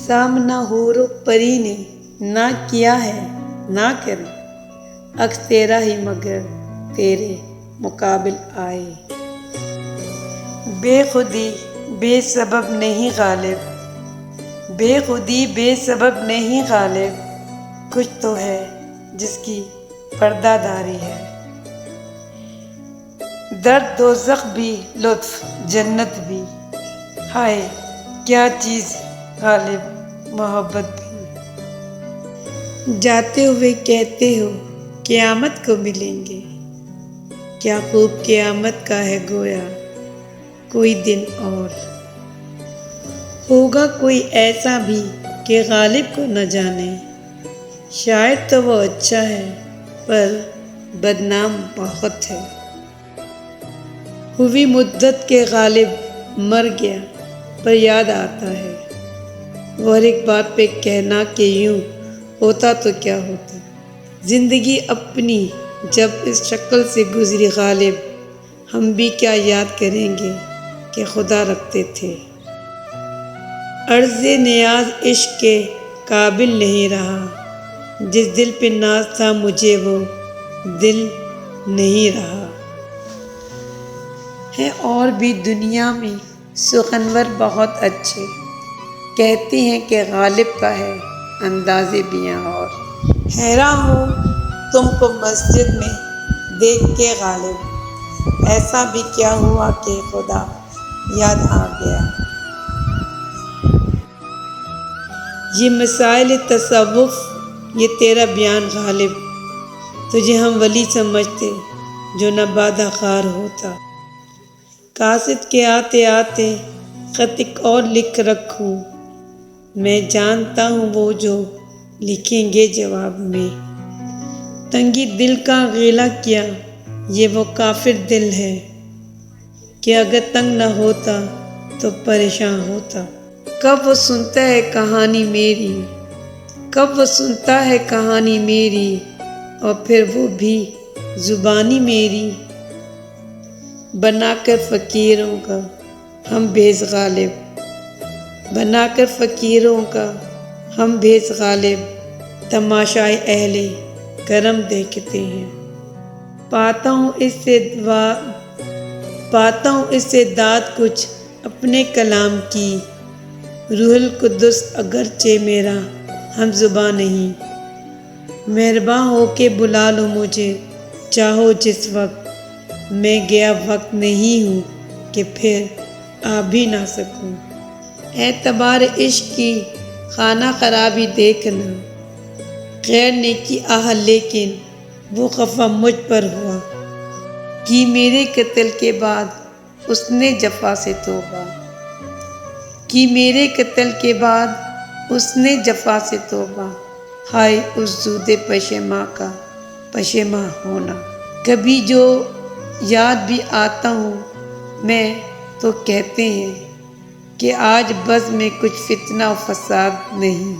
سامنا حور و پری نے نہ کیا ہے نہ کرے، عکس تیرا ہی مگر تیرے مقابل آئے۔ بے خودی بے سبب نہیں غالب، بے خودی بے سبب نہیں غالب، کچھ تو ہے جس کی پردہ داری ہے۔ درد دوزخ بھی لطف جنت بھی، ہائے کیا چیز غالب محبت بھی۔ جاتے ہوئے کہتے ہو قیامت کو ملیں گے، کیا خوب قیامت کا ہے گویا کوئی دن اور۔ ہوگا کوئی ایسا بھی کہ غالب کو نہ جانے، شاید تو وہ اچھا ہے پر بدنام بہت ہے۔ ہوئی مدت کے غالب مر گیا پر یاد آتا ہے، وہ ہر ایک بات پہ کہنا کہ یوں ہوتا تو کیا ہوتا۔ زندگی اپنی جب اس شکل سے گزری غالب، ہم بھی کیا یاد کریں گے کہ خدا رکھتے تھے۔ عرض نیاز عشق کے قابل نہیں رہا، جس دل پہ ناز تھا مجھے وہ دل نہیں رہا۔ ہیں اور بھی دنیا میں سخنور بہت اچھے، کہتے ہیں کہ غالب کا ہے انداز بیاں اور۔ حیران ہوں تم کو مسجد میں دیکھ کے غالب، ایسا بھی کیا ہوا کہ خدا یاد آ گیا۔ یہ مسائل تصوف یہ تیرا بیان غالب، تجھے ہم ولی سمجھتے جو نہ بادہ خار ہوتا۔ قاصد کے آتے آتے خط ایک اور لکھ رکھوں، میں جانتا ہوں وہ جو لکھیں گے جواب میں۔ تنگی دل کا غیلہ کیا یہ وہ کافر دل ہے، کہ اگر تنگ نہ ہوتا تو پریشان ہوتا۔ کب وہ سنتا ہے کہانی میری، کب وہ سنتا ہے کہانی میری، اور پھر وہ بھی زبانی میری۔ بنا کر فقیروں کا ہم بھیس غالب، بنا کر فقیروں کا ہم بھیس غالب، تماشائے اہل کرم دیکھتے ہیں۔ پاتا ہوں اس سے داد کچھ اپنے کلام کی، روح القدس اگرچہ میرا ہم زباں نہیں۔ مہرباں ہو کے بلا لو مجھے چاہو جس وقت، میں گیا وقت نہیں ہوں کہ پھر آ بھی نہ سکوں۔ اعتبار عشق کی خانہ خرابی دیکھنا، غیر نے کی آہ لیکن وہ خفا مجھ پر ہوا، کی میرے قتل کے بعد اس نے جفا سے توبہ، کی میرے قتل کے بعد اس نے جفا سے توبہ۔ ہائے اس زود پشیماں کا پشیماں ہونا، کبھی جو یاد بھی آتا ہوں میں تو کہتے ہیں کہ آج بس میں کچھ فتنہ و فساد نہیں۔